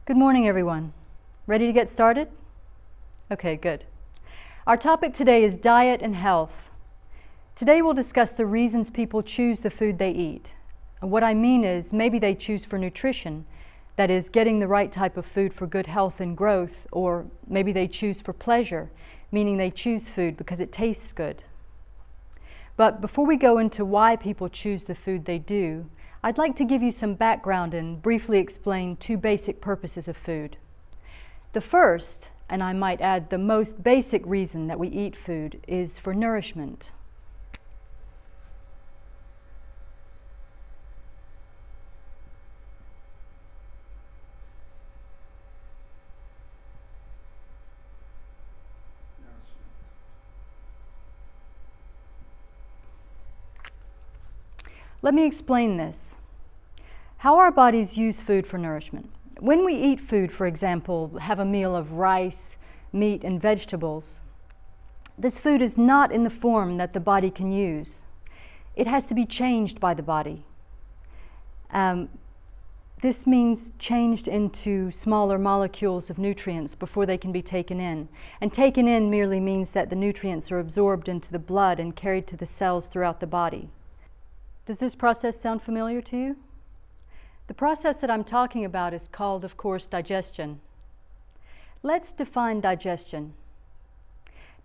Good morning, everyone. Ready to get started? Okay, good. Our topic today is diet and health. Today we'll discuss the reasons people choose the food they eat. And what I mean is maybe they choose for nutrition, that is, getting the right type of food for good health and growth, or maybe they choose for pleasure, meaning they choose food because it tastes good. But before we go into why people choose the food they do, I'd like to give you some background and briefly explain two basic purposes of food. The first, and I might add the most basic reason that we eat food, is for nourishment. Let me explain this. How our bodies use food for nourishment. When we eat food, for example, have a meal of rice, meat, and vegetables, this food is not in the form that the body can use. It has to be changed by the body. This means changed into smaller molecules of nutrients before they can be taken in. And taken in merely means that the nutrients are absorbed into the blood and carried to the cells throughout the body. Does this process sound familiar to you? The process that I'm talking about is called, of course, digestion. Let's define digestion.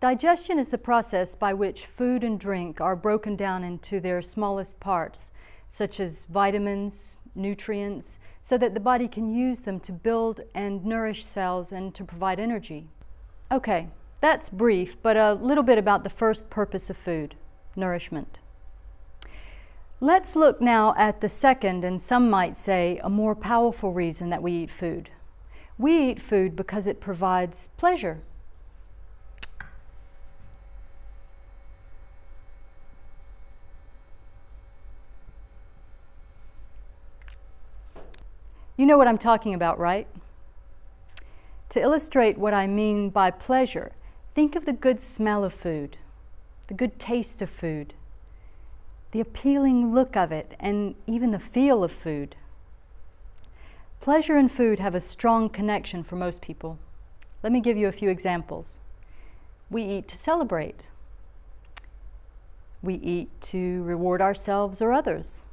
Digestion is the process by which food and drink are broken down into their smallest parts, such as vitamins, nutrients, so that the body can use them to build and nourish cells and to provide energy. Okay, that's brief, but a little bit about the first purpose of food, nourishment. Let's look now at the second, and some might say a more powerful reason that we eat food. We eat food because it provides pleasure. You know what I'm talking about, right? To illustrate what I mean by pleasure, think of the good smell of food, the good taste of food, the appealing look of it, and even the feel of food. Pleasure and food have a strong connection for most people. Let me give you a few examples. We eat to celebrate. We eat to reward ourselves or others.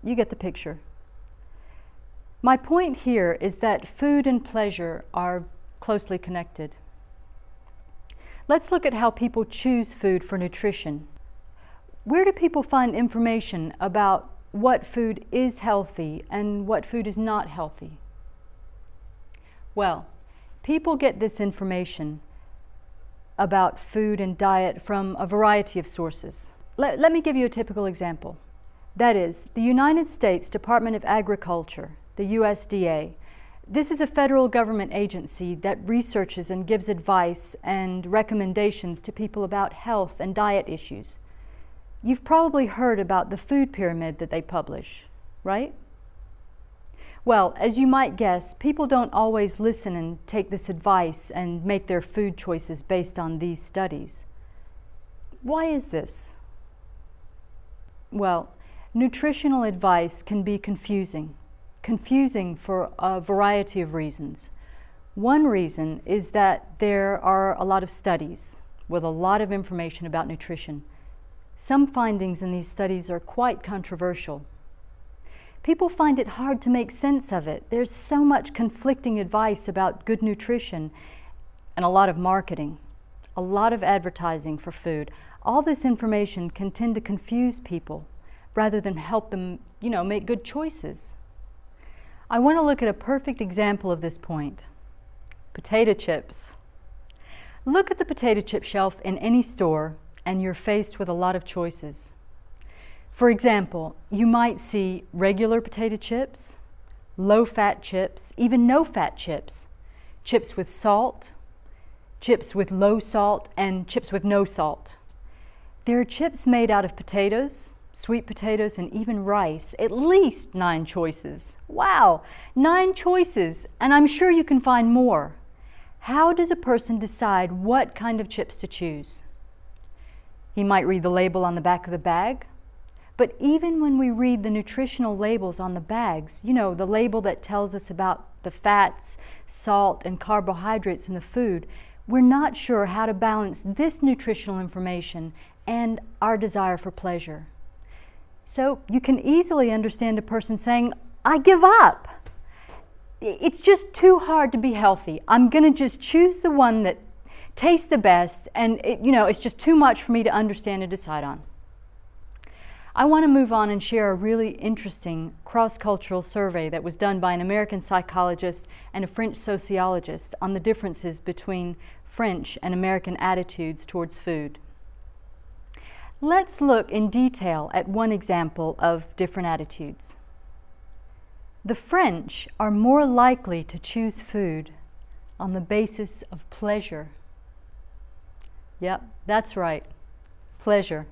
You get the picture. My point here is that food and pleasure are closely connected. Let's look at how people choose food for nutrition. Where do people find information about what food is healthy and what food is not healthy? Well, people get this information about food and diet from a variety of sources. Let me give you a typical example. That is, the United States Department of Agriculture, the USDA. This is a federal government agency that researches and gives advice and recommendations to people about health and diet issues. You've probably heard about the food pyramid that they publish, right? Well, as you might guess, people don't always listen and take this advice and make their food choices based on these studies. Why is this? Well, nutritional advice can be confusing for a variety of reasons. One reason is that there are a lot of studies with a lot of information about nutrition. Some findings in these studies are quite controversial. People find it hard to make sense of it. There's so much conflicting advice about good nutrition and a lot of marketing, a lot of advertising for food. All this information can tend to confuse people rather than help them, make good choices. I want to look at a perfect example of this point. Potato chips. Look at the potato chip shelf in any store and you're faced with a lot of choices. For example, you might see regular potato chips, low-fat chips, even no-fat chips, chips with salt, chips with low salt, and chips with no salt. There are chips made out of potatoes, sweet potatoes, and even rice. At least 9 choices. Wow, 9 choices, and I'm sure you can find more. How does a person decide what kind of chips to choose? He might read the label on the back of the bag, But even when we read the nutritional labels on the bags, you know, the label that tells us about the fats, salt, and carbohydrates in the food, we're not sure how to balance this nutritional information and our desire for pleasure. So you can easily understand a person saying, I give up. It's just too hard to be healthy. I'm going to just choose the one that tastes the best, and it's just too much for me to understand and decide on. I want to move on and share a really interesting cross-cultural survey that was done by an American psychologist and a French sociologist on the differences between French and American attitudes towards food. Let's look in detail at one example of different attitudes. The French are more likely to choose food on the basis of pleasure. Yep, that's right, pleasure.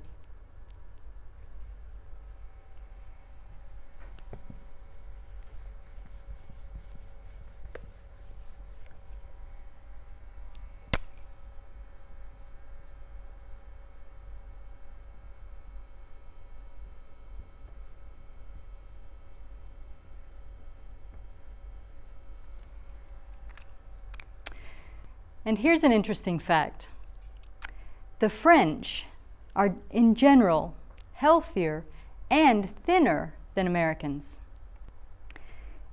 And here's an interesting fact. The French are, in general, healthier and thinner than Americans.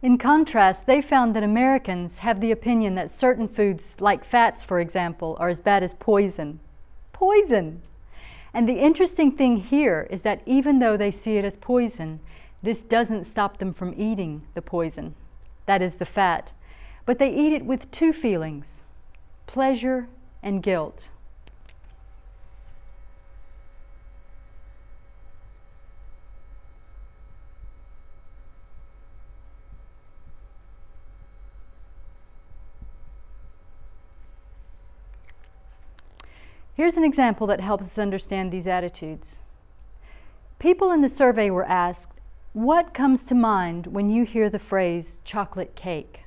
In contrast, they found that Americans have the opinion that certain foods, like fats, for example, are as bad as poison. Poison! And the interesting thing here is that even though they see it as poison, this doesn't stop them from eating the poison, that is the fat. But they eat it with two feelings: pleasure and guilt. Here's an example that helps us understand these attitudes. People in the survey were asked, what comes to mind when you hear the phrase chocolate cake?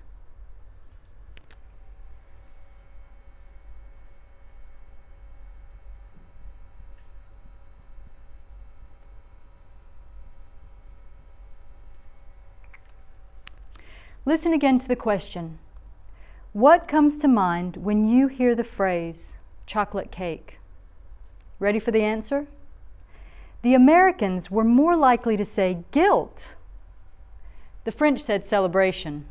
Listen again to the question. What comes to mind when you hear the phrase chocolate cake? Ready for the answer? The Americans were more likely to say guilt. The French said celebration.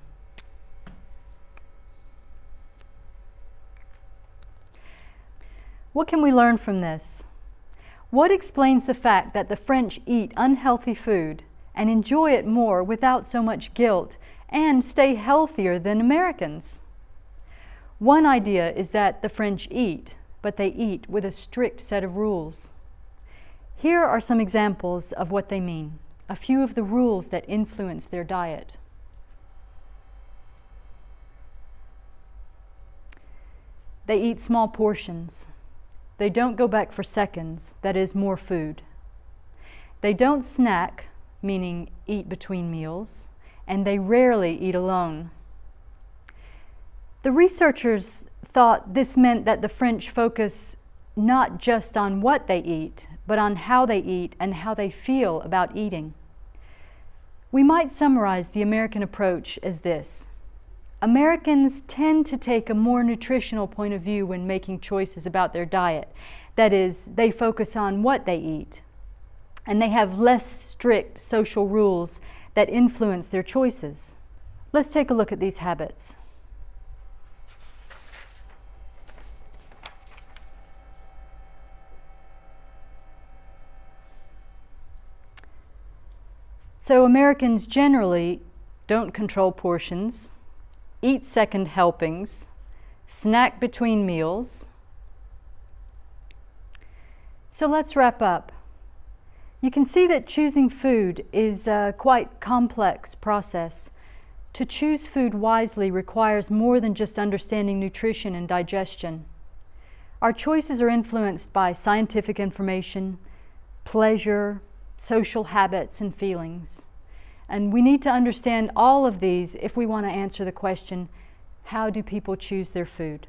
What can we learn from this? What explains the fact that the French eat unhealthy food and enjoy it more without so much guilt and stay healthier than Americans? One idea is that the French eat, but they eat with a strict set of rules. Here are some examples of what they mean, a few of the rules that influence their diet. They eat small portions. They don't go back for seconds, that is, more food. They don't snack, meaning eat between meals, and they rarely eat alone. The researchers thought this meant that the French focus not just on what they eat, but on how they eat and how they feel about eating. We might summarize the American approach as this. Americans tend to take a more nutritional point of view when making choices about their diet. That is, they focus on what they eat, and they have less strict social rules that influence their choices. Let's take a look at these habits. So Americans generally don't control portions, eat second helpings, snack between meals. So let's wrap up. You can see that choosing food is a quite complex process. To choose food wisely requires more than just understanding nutrition and digestion. Our choices are influenced by scientific information, pleasure, social habits, and feelings. And we need to understand all of these if we want to answer the question, how do people choose their food?